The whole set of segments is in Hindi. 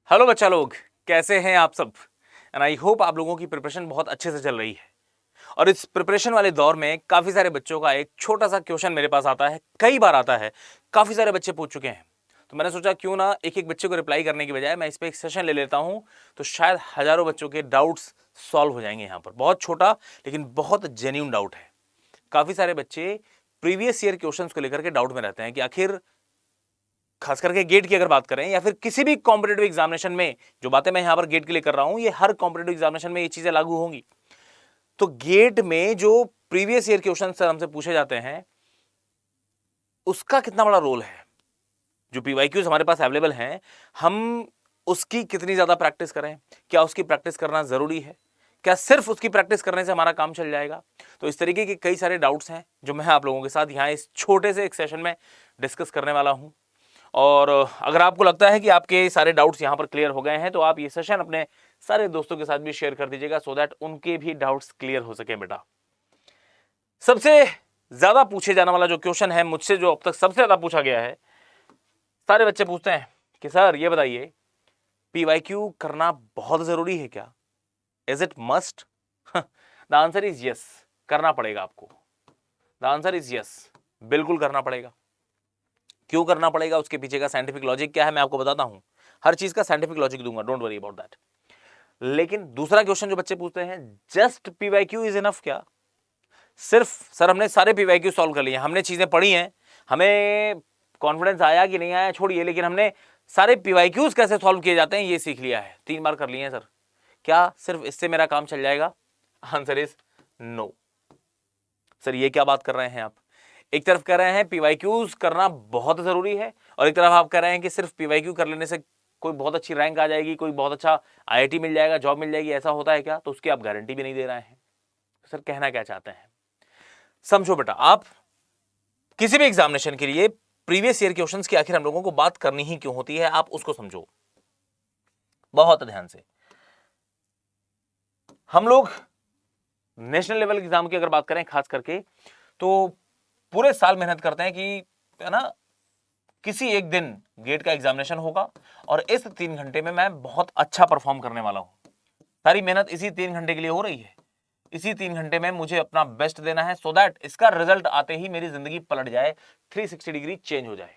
हेलो बच्चा लोग, कैसे हैं आप सब। एंड आई होप आप लोगों की प्रिपरेशन बहुत अच्छे से चल रही है। और इस प्रिपरेशन वाले दौर में काफी सारे बच्चों का एक छोटा सा क्वेश्चन मेरे पास आता है, कई बार आता है, काफी सारे बच्चे पूछ चुके हैं। तो मैंने सोचा क्यों ना एक एक बच्चे को रिप्लाई करने की बजाय मैं इस पे एक सेशन ले लेता हूं, तो शायद हजारों बच्चों के डाउट्स सॉल्व हो जाएंगे। यहाँ पर बहुत छोटा लेकिन बहुत जेन्यून डाउट है। काफी सारे बच्चे प्रीवियस ईयर क्वेश्चंस को लेकर के डाउट में रहते हैं कि आखिर, खास करके गेट की अगर बात करें या फिर किसी भी कॉम्पिटेटिव एग्जामिनेशन में, जो बातें मैं यहां पर गेट के लिए कर रहा हूं ये हर कॉम्पिटेटिव एग्जामिनेशन में ये चीजें लागू होंगी। तो गेट में जो प्रीवियस ईयर क्वेश्चन सर हमसे पूछे जाते हैं उसका कितना बड़ा रोल है। जो पीवाईक्यूज हमारे पास अवेलेबल हैं, हम उसकी कितनी ज्यादा प्रैक्टिस करें, क्या उसकी प्रैक्टिस करना जरूरी है, क्या सिर्फ उसकी प्रैक्टिस करने से हमारा काम चल जाएगा। तो इस तरीके के कई सारे डाउट्स हैं जो मैं आप लोगों के साथ यहां इस छोटे से एक सेशन में डिस्कस करने वाला हूं। और अगर आपको लगता है कि आपके सारे डाउट्स यहां पर क्लियर हो गए हैं तो आप ये सेशन अपने सारे दोस्तों के साथ भी शेयर कर दीजिएगा, सो दैट उनके भी डाउट्स क्लियर हो सके। बेटा, सबसे ज्यादा पूछे जाने वाला जो क्वेश्चन है मुझसे, जो अब तक सबसे ज्यादा पूछा गया है, सारे बच्चे पूछते हैं कि सर ये बताइए, पीवाईक्यू करना बहुत जरूरी है क्या? Is it must? The answer is yes, करना पड़ेगा आपको। द आंसर इज यस, बिल्कुल करना पड़ेगा। क्यों करना पड़ेगा, उसके पीछे का साइंटिफिक लॉजिक क्या है मैं आपको बताता हूं। हर चीज का साइंटिफिक लॉजिक दूंगा, डोंट वरी अबाउट दैट। लेकिन दूसरा क्वेश्चन जो बच्चे पूछते हैं, जस्ट पीवाईक्यू इज इनफ क्या? सिर्फ सर हमने सारे पीवाईक्यू सॉल्व कर लिए, हमने चीजें पढ़ी हैं, हमें कॉन्फिडेंस आया कि नहीं आया छोड़िए, लेकिन हमने सारे पीवाईक्यूज कैसे सॉल्व किए जाते हैं ये सीख लिया है, 3 बार कर लिए हैं सर, क्या सिर्फ इससे मेरा काम चल जाएगा? Answer is no. सर ये क्या बात कर रहे हैं आप? एक तरफ कह रहे हैं पीवाईक्यूज करना बहुत जरूरी है, और एक तरफ आप कह रहे हैं कि सिर्फ पीवाईक्यू कर लेने से कोई बहुत अच्छी रैंक आ जाएगी, कोई बहुत अच्छा आईआईटी मिल जाएगा, जॉब मिल जाएगी, ऐसा होता है क्या? तो उसकी आप गारंटी भी नहीं दे रहे हैं। सर कहना क्या चाहते हैं, समझो बेटा। आप किसी भी एग्जामिनेशन के लिए प्रीवियस ईयर क्वेश्चंस की आखिर हम लोगों को बात करनी ही क्यों होती है, आप उसको समझो बहुत ध्यान से। हम लोग नेशनल लेवल एग्जाम की अगर बात करें खास करके, तो पूरे साल मेहनत करते हैं कि, है ना, किसी एक दिन गेट का एग्जामिनेशन होगा और इस 3 घंटे में मैं बहुत अच्छा परफॉर्म करने वाला हूं। सारी मेहनत इसी 3 घंटे के लिए हो रही है, इसी 3 घंटे में मुझे अपना बेस्ट देना है, सो दैट इसका रिजल्ट आते ही मेरी जिंदगी पलट जाए, 360 डिग्री चेंज हो जाए।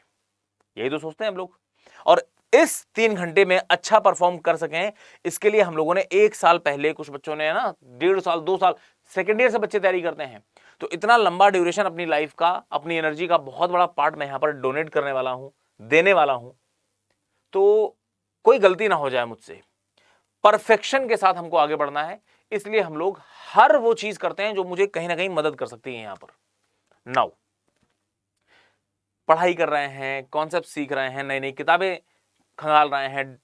यही तो सोचते हैं हम लोग। और इस 3 घंटे में अच्छा परफॉर्म कर सकें, इसके लिए हम लोगों ने 1 साल पहले, कुछ बच्चों ने, है ना, 1.5 साल 2 साल, सेकेंड ईयर से बच्चे तैयारी करते हैं। तो इतना लंबा ड्यूरेशन अपनी लाइफ का, अपनी एनर्जी का बहुत बड़ा पार्ट मैं यहां पर डोनेट करने वाला हूं, देने वाला हूं। तो कोई गलती ना हो जाए मुझसे, परफेक्शन के साथ हमको आगे बढ़ना है, इसलिए हम लोग हर वो चीज करते हैं जो मुझे कहीं ना कहीं मदद कर सकती है। यहां पर नाउ पढ़ाई कर रहे हैं, कॉन्सेप्ट सीख रहे हैं, नई नई किताबें खंगाल रहे हैं,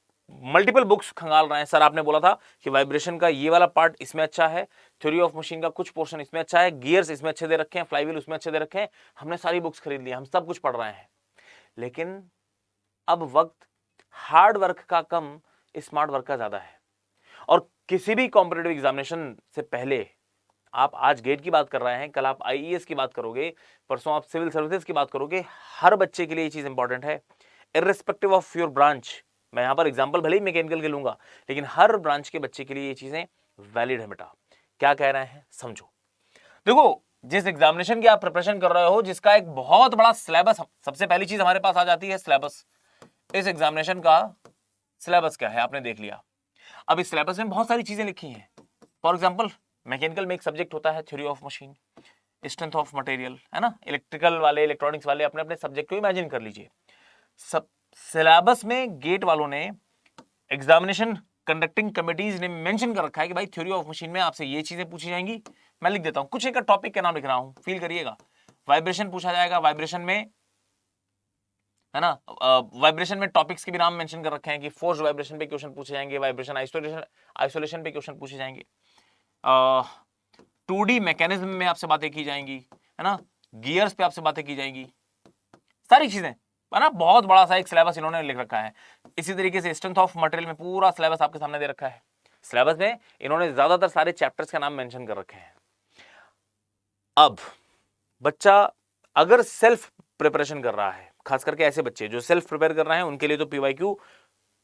मल्टीपल बुक्स खंगाल रहे हैं। सर आपने बोला था कि वाइब्रेशन का ये वाला पार्ट इसमें अच्छा है, थ्योरी ऑफ मशीन का कुछ पोर्शन इसमें अच्छा है, गियर्स इसमें अच्छे दे रखे हैं, फ्लाईव्हील उसमें अच्छे दे रखे हैं। हमने सारी बुक्स खरीद ली, हम सब कुछ पढ़ रहे हैं, लेकिन अब वक्त हार्ड वर्क का कम, स्मार्ट वर्क का ज्यादा है। और किसी भी कॉम्पिटेटिव एग्जामिनेशन से पहले, आप आज गेट की बात कर रहे हैं, कल आप आईईएस की बात करोगे, परसों आप सिविल सर्विसेज की बात करोगे, हर बच्चे के लिए ये चीज इंपॉर्टेंट है, इर्रेस्पेक्टिव ऑफ योर ब्रांच। मैं यहां पर एग्जांपल भले ही मैकेनिकल के लूंगा, लेकिन हर ब्रांच के बच्चे के लिए ये चीजें वैलिड है। बेटा क्या कह रहे हैं समझो। देखो, जिस एग्जामिनेशन की आप प्रिपरेशन कर रहे हो, जिसका एक बहुत बड़ा सिलेबस, सबसे पहली चीज हमारे पास आ जाती है सिलेबस। इस एग्जामिनेशन का सिलेबस क्या है आपने देख लिया। अब इस सिलेबस में बहुत सारी चीजें लिखी हैं। फॉर एग्जाम्पल, मैकेनिकल में एक सब्जेक्ट होता है theory of machine, strength of material, है ना, इलेक्ट्रिकल वाले, इलेक्ट्रॉनिक्स वाले अपने अपने सब्जेक्ट को इमेजिन कर लीजिए। सब सिलेबस में गेट वालों ने, एग्जामिनेशन कंडक्टिंग कमिटीज ने मेंशन कर रखा है कि भाई थ्योरी ऑफ मशीन में आपसे ये चीजें पूछी जाएंगी। मैं लिख देता हूं, कुछ एक टॉपिक का नाम लिख रहा हूं, फील करिएगा। वाइब्रेशन पूछा जाएगा, वाइब्रेशन में, है ना, वाइब्रेशन में टॉपिक्स के भी नाम मेंशन कर रखे हैं कि फोर्स वाइब्रेशन पे क्वेश्चन पूछे जाएंगे, वाइब्रेशन आइसोलेशन पे क्वेश्चन पूछे जाएंगे, 2D मैकेनिज्म में आपसे बातें की जाएंगी, है ना, गियर्स पे आपसे बातें की जाएंगी, सारी चीजें, है ना। बहुत बड़ा सा एक सिलेबस इन्होंने लिख रखा है। इसी तरीके से स्ट्रेंथ ऑफ मटेरियल में पूरा सिलेबस आपके सामने दे रखा है। सिलेबस में इन्होंने ज्यादातर सारे चैप्टर्स का नाम मेंशन कर रखे हैं। अब बच्चा अगर सेल्फ प्रिपरेशन कर रहा है, खास करके ऐसे बच्चे जो सेल्फ प्रिपेयर कर रहे हैं, उनके लिए तो पीवाईक्यू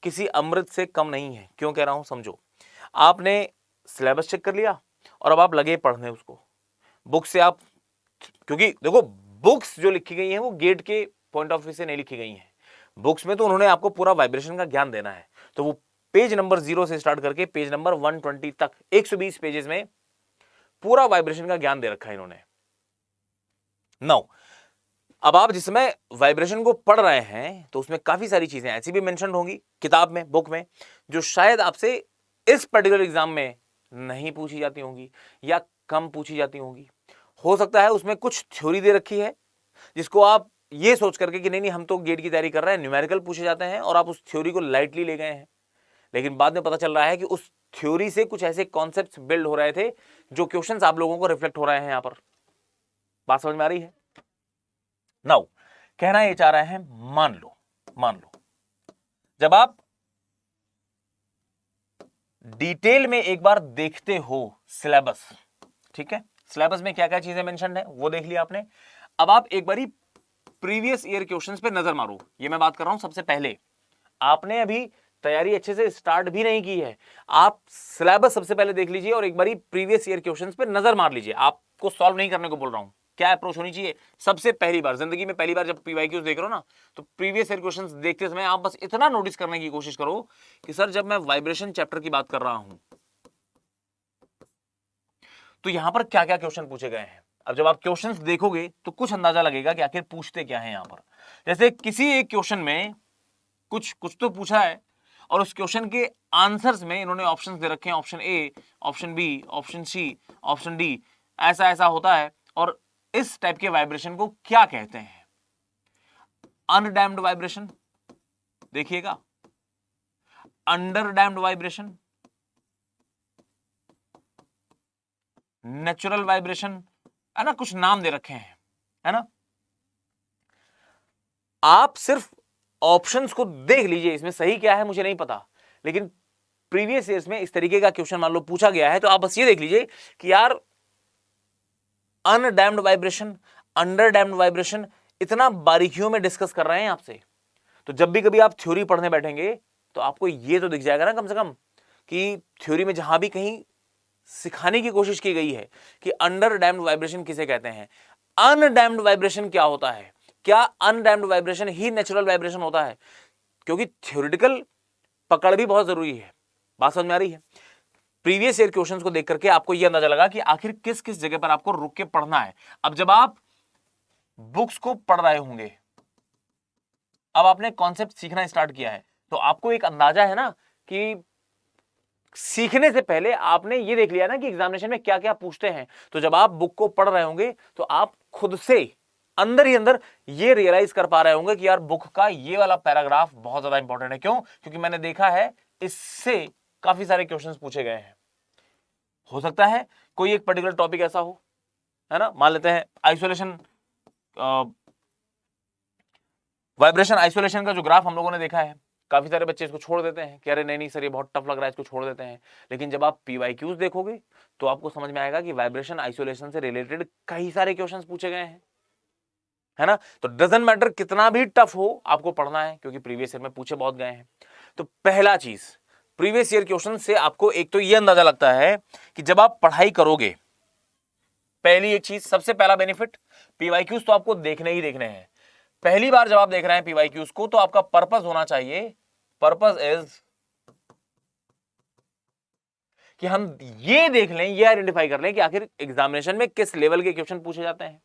किसी अमृत से कम नहीं है। क्यों कह रहा हूं समझो। आपने सिलेबस चेक कर लिया और अब आप लगे पढ़ने उसको। बुक से आप, क्योंकि देखो बुक्स जो लिखी गई हैं वो गेट के पॉइंट ऑफ व्यू से नहीं लिखी गई हैं। बुक्स में तो उन्होंने आपको पूरा वाइब्रेशन का ज्ञान देना है। तो वो पेज नंबर 0 से स्टार्ट करके पेज नंबर 120 तक 120 पेजेस में पूरा वाइब्रेशन का ज्ञान दे रखा है इन्होंने। नाउ अब आप जिस समय वाइब्रेशन को पढ़ रहे हैं तो उसमें काफी सारी चीजें ऐसी भी मेंशन होंगी किताब में, बुक में, जो शायद आपसे इस पर्टिकुलर एग्जाम में नहीं पूछी जाती होंगी या कम पूछी जाती होंगी। हो सकता है उसमें कुछ थ्योरी दे रखी है जिसको आप ये सोच करके कि नहीं हम तो गेट की तैयारी कर रहे हैं, न्यूमेरिकल पूछे जाते हैं, और आप उस थ्योरी को लाइटली ले गए हैं। लेकिन बाद में पता चल रहा है कि उस थ्योरी से कुछ ऐसे कॉन्सेप्ट्स बिल्ड हो रहे थे जो क्वेश्चंस आप लोगों को रिफ्लेक्ट हो रहे हैं। यहां पर बात समझ में आ रही है। नाउ कहना ये चाह रहे हैं, मान लो जब आप डिटेल में एक बार देखते हो सिलेबस, ठीक है, सिलेबस में क्या क्या चीजें मेंशन है वो देख लिया आपने। अब आप एक बारी प्रीवियस ईयर क्वेश्चंस पे नजर मारो। ये मैं बात कर रहा हूं सबसे पहले, आपने अभी तैयारी अच्छे से स्टार्ट भी नहीं की है, आप सिलेबस सबसे पहले देख लीजिए और एक बारी प्रीवियस ईयर क्वेश्चंस पे नजर मार लीजिए। आपको सॉल्व नहीं करने को बोल रहा हूं, क्या अप्रोच होनी चाहिए। सबसे पहली बार जिंदगी में पहली बार जब पीवाईक्यूज देख रहे हो ना, तो प्रीवियस ईयर क्वेश्चंस देखते समय आप बस इतना नोटिस करने की कोशिश करो कि सर जब मैं वाइब्रेशन चैप्टर की बात कर रहा हूं तो यहां पर क्या क्या क्वेश्चन पूछे गए हैं। अब जब आप क्वेश्चंस देखोगे तो कुछ अंदाजा लगेगा कि आखिर पूछते क्या है यहां पर। जैसे किसी एक क्वेश्चन में कुछ तो पूछा है और उस क्वेश्चन के आंसर्स में इन्होंने ऑप्शंस दे रखे हैं, option A, option B, option C, option D, ऐसा ऐसा होता है। और इस टाइप के वाइब्रेशन को क्या कहते हैं? अनडैम्ड वाइब्रेशन, देखिएगा, अंडरडैम्ड वाइब्रेशन, नेचुरल वाइब्रेशन, है ना, कुछ नाम दे रखे हैं, है ना। आप सिर्फ ऑप्शंस को देख लीजिए, इसमें सही क्या है मुझे नहीं पता, लेकिन प्रीवियस ईयर्स में इस तरीके का क्वेश्चन मान लो पूछा गया है तो आप बस ये देख लीजिए कि यार अनडैम्ड वाइब्रेशन, अंडरडैम्ड वाइब्रेशन, इतना बारीकियों में डिस्कस कर रहे हैं आपसे। तो जब भी कभी आप थ्योरी पढ़ने बैठेंगे तो आपको ये तो दिख जाएगा ना कम से कम कि थ्योरी में जहां भी कहीं सिखाने की कोशिश की गई है कि अंडरडैम्ड वाइब्रेशन किसे कहते हैं, अनडैम्ड वाइब्रेशन क्या होता है, क्या अनडैम्ड वाइब्रेशन ही नेचुरल वाइब्रेशन होता है। क्योंकि थ्योरेटिकल पकड़ भी बहुत जरूरी है। बात समझ में आ रही है। प्रीवियस ईयर क्वेश्चंस को देख करके आपको यह अंदाजा लगा कि आखिर किस किस जगह पर आपको रुक के पढ़ना है। अब जब आप बुक्स को पढ़ रहे होंगे, अब आपने कॉन्सेप्ट सीखना स्टार्ट किया है, तो आपको एक अंदाजा है ना कि सीखने से पहले आपने ये देख लिया ना कि एग्जामिनेशन में क्या क्या पूछते हैं। तो जब आप बुक को पढ़ रहे होंगे तो आप खुद से अंदर ही अंदर ये रियलाइज कर पा रहे होंगे कि यार बुक का ये वाला पैराग्राफ बहुत ज्यादा इंपॉर्टेंट है। क्यों? क्योंकि मैंने देखा है इससे काफी सारे क्वेश्चंस पूछे गए हैं। हो सकता है कोई एक पर्टिकुलर टॉपिक ऐसा हो, है ना, मान लेते हैं आइसोलेशन, वाइब्रेशन आइसोलेशन का जो ग्राफ हम लोगों ने देखा है, काफी सारे बच्चे इसको छोड़ देते हैं कि अरे नहीं सर ये बहुत टफ लग रहा है, इसको छोड़ देते हैं। लेकिन जब आप पीवाईक्यूज देखोगे तो आपको समझ में आएगा कि वाइब्रेशन आइसोलेशन से रिलेटेड कई सारे क्वेश्चंस पूछे गए हैं, है ना। तो डजंट मैटर कितना भी टफ हो, आपको पढ़ना है क्योंकि प्रीवियस ईयर में पूछे बहुत गए हैं। तो पहला चीज, प्रीवियस ईयर क्वेश्चन से आपको एक तो ये अंदाजा लगता है कि जब आप पढ़ाई करोगे, पहली एक चीज, सबसे पहला बेनिफिट, पीवाईक्यूज तो आपको देखने ही देखने हैं। पहली बार जब आप देख रहे हैं पीवाईक्यूज को तो आपका पर्पस होना चाहिए, पर्पस इज कि हम ये देख लें, ये आइडेंटिफाई कर लें कि आखिर एग्जामिनेशन में किस लेवल के क्वेश्चन पूछे जाते हैं,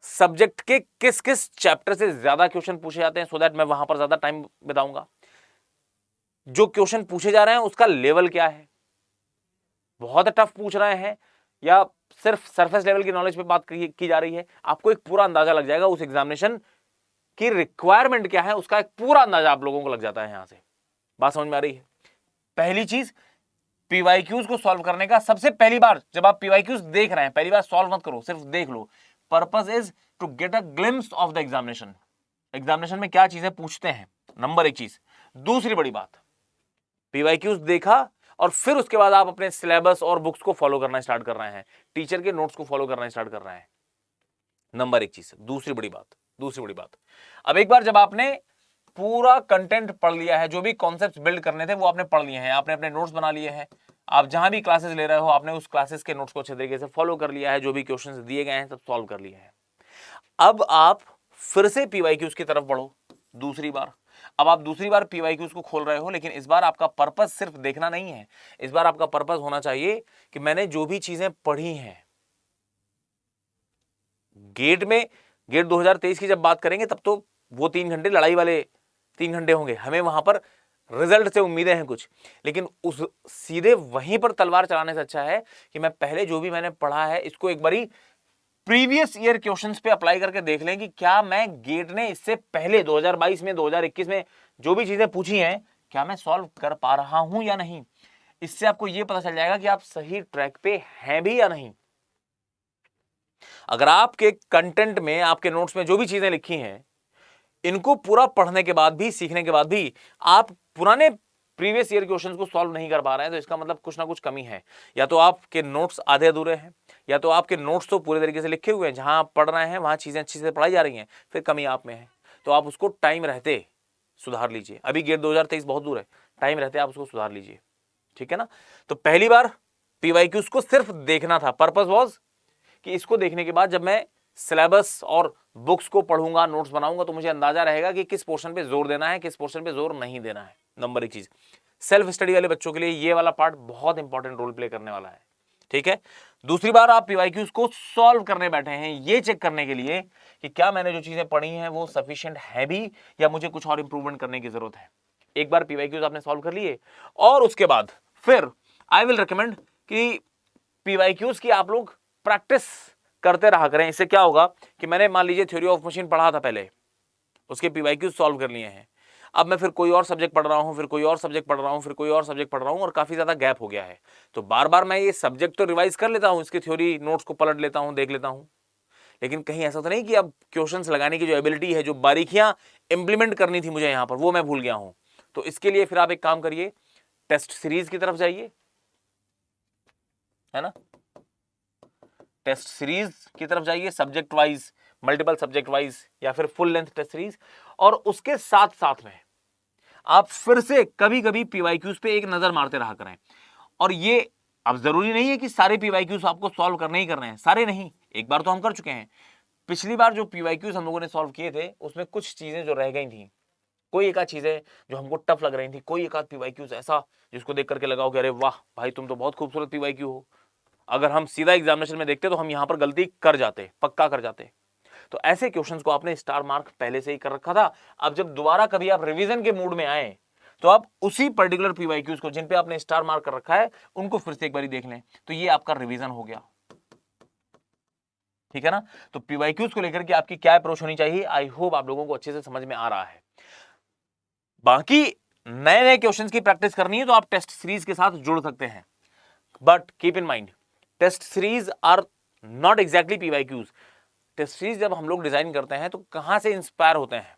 सब्जेक्ट के किस किस चैप्टर से ज्यादा क्वेश्चन पूछे जाते हैं, सो दैट मैं वहां पर ज्यादा टाइम बिताऊंगा। जो क्वेश्चन पूछे जा रहे हैं उसका लेवल क्या है, बहुत टफ पूछ रहे हैं या सिर्फ सरफेस लेवल की नॉलेज पे बात की जा रही है। आपको एक पूरा अंदाजा लग जाएगा उस एग्जामिनेशन की रिक्वायरमेंट क्या है, उसका एक पूरा अंदाजा आप लोगों को लग जाता है यहां से। बात समझ में आ रही है। पहली चीज, पीवाईक्यूज को सॉल्व करने का सबसे पहली बार जब आप पीवाईक्यूज देख रहे हैं, पहली बार सॉल्व मत करो, सिर्फ देख लो। Purpose is to get a glimpse of the examination, examination में क्या चीजें पूछते हैं, नंबर एक चीज। दूसरी बड़ी बात, पीवाईक्यूज देखा और फिर उसके बाद आप अपने सिलेबस और बुक्स को फॉलो करना स्टार्ट कर रहे हैं, टीचर के नोट्स को फॉलो करना स्टार्ट कर रहे हैं, नंबर एक चीज। दूसरी बड़ी बात, अब एक बार जब आपने पूरा कंटेंट पढ़ लिया है, जो भी कॉन्सेप्ट्स बिल्ड करने थे वो आपने पढ़ लिए हैं, आपने अपने नोट्स बना लिए हैं, आप जहां भी क्लासेस ले रहे हो आपने उस क्लासेस के नोट्स को अच्छे तरीके से फॉलो कर लिया है, जो भी क्वेश्चंस दिए गए हैं सब सॉल्व कर लिए हैं। अब आप फिर से पीवाईक्यूज की तरफ बढ़ो दूसरी बार। अब आप दूसरी बार पीवाईक्यूज को खोल रहे हो, लेकिन इस बार आपका पर्पस सिर्फ देखना नहीं है, इस बार आपका पर्पस होना चाहिए कि मैंने जो भी चीजें पढ़ी हैं गेट 2023 की जब बात करेंगे तब तो वो 3 घंटे लड़ाई वाले 3 घंटे होंगे, हमें वहां पर रिजल्ट से उम्मीदें हैं कुछ, लेकिन उस सीधे वहीं पर तलवार चलाने से अच्छा है कि मैं पहले जो भी मैंने पढ़ा है इसको एक बारी प्रीवियस ईयर क्वेश्चंस पे अप्लाई करके देख लें कि क्या मैं गेट ने इससे पहले 2022 में 2021 में जो भी चीजें पूछी हैं क्या मैं सॉल्व कर पा रहा हूं या नहीं। इससे आपको यह पता चल जाएगा कि आप सही ट्रैक पे हैं भी या नहीं। अगर आपके कंटेंट में, आपके नोट्स में जो भी चीजें लिखी हैं इनको पूरा पढ़ने के बाद भी, सीखने के बाद भी आप पुराने प्रीवियस ईयर क्वेश्चंस को सॉल्व नहीं कर पा रहे हैं, तो इसका मतलब कुछ ना कुछ कमी है। या तो आपके नोट्स आधे अधूरे हैं, या तो आपके नोट्स तो पूरे तरीके से लिखे हुए हैं, जहां आप पढ़ रहे हैं वहां चीजें अच्छी से पढ़ाई जा रही हैं, फिर कमी आप में है। तो आप उसको टाइम रहते सुधार लीजिए। अभी गेट 2023 बहुत दूर है, टाइम रहते आप उसको सुधार लीजिए, ठीक है ना। तो पहली बार पीवाईक्यूज को सिर्फ देखना था, पर्पस वॉज कि इसको देखने के बाद जब मैं सिलेबस और बुक्स को पढ़ूंगा, नोट्स बनाऊंगा, तो मुझे अंदाजा रहेगा कि किस पोर्शन पे जोर देना है, किस पोर्शन पे जोर नहीं देना है। नंबर एक चीज, सेल्फ स्टडी वाले बच्चों के लिए ये वाला पार्ट बहुत इंपॉर्टेंट रोल प्ले करने वाला है, ठीक है। दूसरी बार आप पीवाईक्यूज को सॉल्व करने बैठे हैं ये चेक करने के लिए कि क्या मैंने जो चीजें पढ़ी हैं वो सफिशिएंट है भी, या मुझे कुछ और इंप्रूवमेंट करने की जरूरत है। एक बार पीवाईक्यूज आपने सॉल्व कर लिए और उसके बाद फिर आई विल रिकमेंड कि पीवाईक्यूज की आप लोग प्रैक्टिस करते रहा करें। इससे क्या होगा कि मैंने मान लीजिए थ्योरी ऑफ मशीन पढ़ा था पहले, उसके पीवाईक्यूज सॉल्व कर लिए हैं, अब मैं फिर कोई और सब्जेक्ट पढ़ रहा हूं, फिर कोई और सब्जेक्ट पढ़ रहा हूं, फिर कोई और सब्जेक्ट पढ़ रहा हूं और काफी ज्यादा गैप हो गया है। तो बार बार मैं ये सब्जेक्ट तो रिवाइज कर लेता हूं, इसकी थ्योरी नोट्स को पलट लेता हूं, देख लेता हूं, लेकिन कहीं ऐसा तो नहीं कि अब क्वेश्चंस लगाने की जो एबिलिटी है, जो बारीकियां इंप्लीमेंट करनी थी मुझे यहां पर, वो मैं भूल गया हूं। तो इसके लिए फिर आप एक काम करिए, टेस्ट सीरीज की तरफ जाइए, है ना, टेस्ट सीरीज की तरफ जाइए, subject wise, multiple subject wise, या फिर फुल लेंथ टेस्ट सीरीज। और उसके साथ साथ में आप फिर से कभी कभी पीवाईक्यूज पे एक नजर मारते रहा करें। और ये अब जरूरी नहीं है कि सारे पीवाईक्यूज आपको सॉल्व करने ही करने हैं, सारे नहीं, एक बार तो हम कर चुके हैं। पिछली बार जो पीवाईक्यूज हम लोगों ने सॉल्व किए थे उसमें कुछ चीजें जो रह गई थी, कोई एक आध चीजें जो हमको टफ लग रही थी, कोई एक आध पीवाईक्यूज ऐसा जिसको देख करके लगाओ कि अरे वाह भाई तुम तो बहुत खूबसूरत पीवाईक्यू हो, अगर हम सीधा एग्जामिनेशन में देखते तो हम यहां पर गलती कर जाते, पक्का कर जाते। तो ऐसे क्वेश्चंस को आपने स्टार मार्क पहले से ही कर रखा था। अब जब दोबारा कभी आप रिवीजन के मूड में आए तो आप उसी पर्टिकुलर पीवाईक्यूज को जिन पे आपने स्टार मार्क कर रखा है उनको फिर से एक बार देख लें, तो ये आपका रिवीजन हो गया, ठीक है ना। तो पीवाईक्यूज को लेकर के आपकी क्या अप्रोच होनी चाहिए, आई होप आप लोगों को अच्छे से समझ में आ रहा है। बाकी नए नए क्वेश्चंस की प्रैक्टिस करनी है तो आप टेस्ट सीरीज के साथ जुड़ सकते हैं, but keep in mind test series are not exactly PYQs. Test series जब हम लोग डिजाइन करते हैं तो कहां से इंस्पायर होते हैं,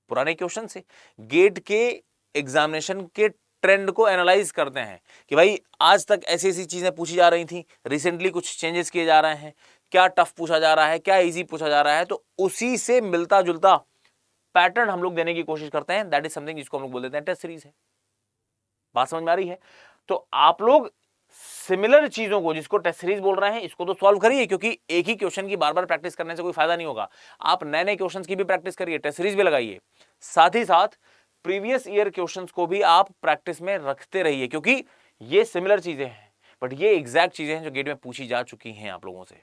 पुराने क्वेश्चन से, गेट के एग्जामिनेशन के ट्रेंड को एनालाइज करते हैं कि भाई आज तक ऐसी ऐसी चीजें पूछी जा रही थी, रिसेंटली कुछ चेंजेस किए जा रहे हैं, क्या टफ पूछा जा रहा है, क्या इजी पूछा जा रहा है, तो उसी से मिलता जुलता पैटर्न हम लोग देने की कोशिश करते हैं। दैट इज समथिंग जिसको हम लोग बोल देते हैं टेस्ट सीरीज है। बात समझ में आ रही है। तो आप लोग सिमिलर चीजों को, जिसको टेस्ट सीरीज बोल रहे हैं, इसको तो सॉल्व करिए, क्योंकि एक ही क्वेश्चन की बार बार प्रैक्टिस करने से कोई फायदा नहीं होगा। आप नए नए क्वेश्चंस की भी प्रैक्टिस करिए, टेस्ट सीरीज भी लगाइए, साथ ही साथ प्रीवियस ईयर क्वेश्चंस को भी आप प्रैक्टिस में रखते रहिए, क्योंकि ये सिमिलर चीजें हैं बट ये एग्जैक्ट चीजें हैं जो गेट में पूछी जा चुकी हैं आप लोगों से।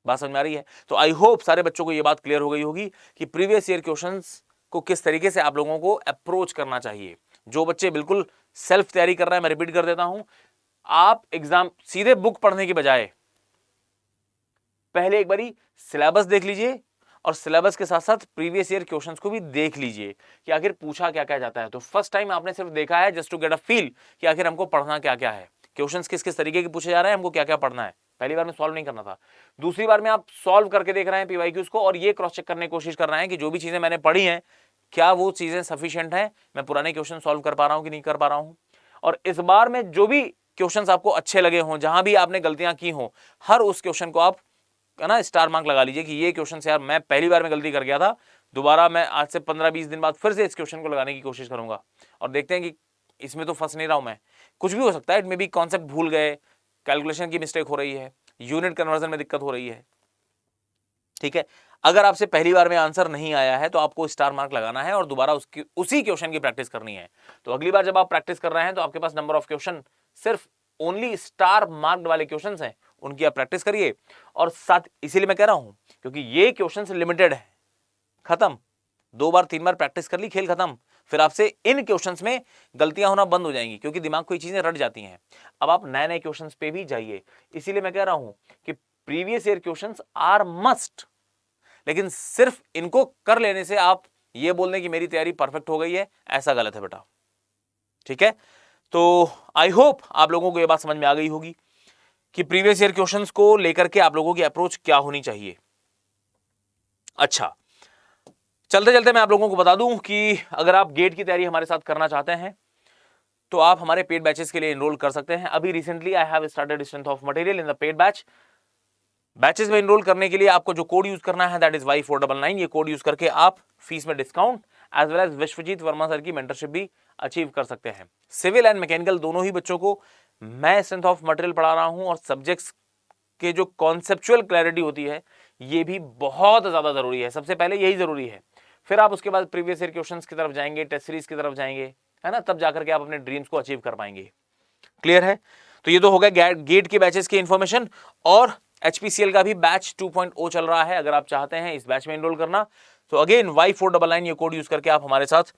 बात समझ में आ रही है। तो आई होप सारे बच्चों को ये बात क्लियर हो गई होगी कि प्रीवियस ईयर क्वेश्चंस को किस तरीके से आप लोगों को अप्रोच करना चाहिए। जो बच्चे बिल्कुल सेल्फ तैयारी कर रहे हैं, मैं रिपीट कर देता हूं, आप एग्जाम सीधे बुक पढ़ने की बजाय पहले एक बारी सिलेबस देख लीजिए और सिलेबस के साथ साथ प्रीवियस ईयर क्वेश्चंस को भी देख लीजिए कि आखिर पूछा क्या क्या जाता है। तो फर्स्ट टाइम आपने सिर्फ देखा है just to get a feel कि आखिर हमको पढ़ना क्या क्या है, क्वेश्चंस किस किस तरीके के पूछे जा रहे हैं, हमको क्या क्या पढ़ना है। पहली बार में सॉल्व नहीं करना था, दूसरी बार में आप सॉल्व करके देख रहे हैं पीवाईक्यूज को और ये क्रॉस चेक करने की कोशिश कर रहे हैं कि जो भी चीजें मैंने पढ़ी हैं क्या वो चीजें सफिशिएंट हैं, मैं पुराने क्वेश्चन सॉल्व कर पा रहा हूं कि नहीं कर पा रहा हूं। और इस बार में जो भी क्वेश्चंस आपको अच्छे लगे हों, जहां भी आपने गलतियां की हों, हर उस क्वेश्चन को आप है ना स्टार मार्क लगा लीजिए कि ये क्वेश्चन यार मैं पहली बार में गलती कर गया था, दोबारा मैं आज से 15-20 दिन बाद फिर से इस क्वेश्चन को लगाने की कोशिश करूंगा और देखते हैं कि इसमें तो फंस नहीं रहा हूं मैं। कुछ भी हो सकता है, इट में भी कॉन्सेप्ट भूल गए, कैलकुलेशन की मिस्टेक हो रही है, यूनिट कन्वर्जन में दिक्कत हो रही है, ठीक है। अगर आपसे पहली बार में आंसर नहीं आया है तो आपको स्टार मार्क लगाना है और दोबारा उसी क्वेश्चन की प्रैक्टिस करनी है। तो अगली बार जब आप प्रैक्टिस कर रहे हैं तो आपके पास नंबर ऑफ क्वेश्चन सिर्फ ओनली स्टार मार्क्ड वाले क्वेश्चंस हैं, उनकी आप प्रैक्टिस करिए। और साथ इसीलिए मैं कह रहा हूं क्योंकि ये क्वेश्चंस लिमिटेड है, खत्म। 2 बार 3 बार प्रैक्टिस कर ली, खेल खत्म। फिर आपसे इन क्वेश्चंस में गलतियां होना बंद हो जाएंगी क्योंकि दिमाग को ये चीजें रट जाती हैं। अब आप नए नए क्वेश्चंस पे भी जाइए। इसीलिए मैं कह रहा हूं कि previous year questions are must, लेकिन सिर्फ इनको कर लेने से आप ये बोल दें कि मेरी तैयारी परफेक्ट हो गई है, ऐसा गलत है बेटा, ठीक है। तो आई होप आप लोगों को यह बात समझ में आ गई होगी कि प्रीवियस ईयर क्वेश्चंस को लेकर के आप लोगों की अप्रोच क्या होनी चाहिए। अच्छा, चलते चलते मैं आप लोगों को बता दूं कि अगर आप गेट की तैयारी हमारे साथ करना चाहते हैं तो आप हमारे पेड बैचेस के लिए एनरोल कर सकते हैं। अभी recently I have started strength of material in the paid batch. Batches में एनरोल करने के लिए आपको जो कोड यूज करना है दैट इज Y499। ये कोड यूज करके आप फीस में discount as well as Vishwajeet Verma sir की मेंटरशिप भी अचीव कर सकते हैं। सिविल एंड मैकेनिकल दोनों ही बच्चों को मैं स्ट्रेंथ ऑफ मटेरियल पढ़ा रहा हूं और सब्जेक्ट्स के जो कॉन्सेप्चुअल क्लैरिटी होती है ये भी बहुत ज्यादा जरूरी है। सबसे पहले यही जरूरी है, फिर आप उसके बाद प्रीवियस ईयर क्वेश्चंस की तरफ जाएंगे, टेस्ट सीरीज की तरफ जाएंगे, है ना, तब जाकर के आप अपने ड्रीम्स को अचीव कर पाएंगे। क्लियर है? तो ये तो हो गया गेट के बैचेस की इंफॉर्मेशन। और HPCL का भी बैच 2.0 चल रहा है। अगर आप चाहते हैं इस बैच में एनरोल करना तो अगेन Y499 ये कोड यूज करके आप हमारे साथ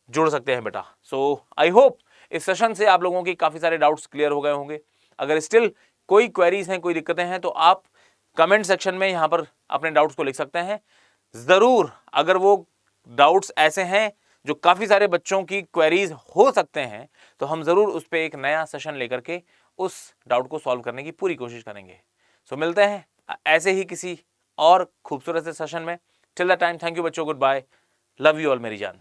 जुड़ सकते हैं बेटा। सो आई होप इस सेशन से आप लोगों की काफी सारे डाउट्स क्लियर हो गए होंगे। अगर स्टिल कोई क्वेरीज हैं, कोई दिक्कतें हैं तो आप कमेंट सेक्शन में यहां पर अपने डाउट्स को लिख सकते हैं। जरूर अगर वो डाउट्स ऐसे हैं जो काफी सारे बच्चों की क्वेरीज हो सकते हैं तो हम जरूर उस पर एक नया सेशन लेकर के उस डाउट को सॉल्व करने की पूरी कोशिश करेंगे। सो मिलते हैं ऐसे ही किसी और खूबसूरत से सेशन में। Till the time, thank you बच्चों, goodbye, love you all मेरी जान।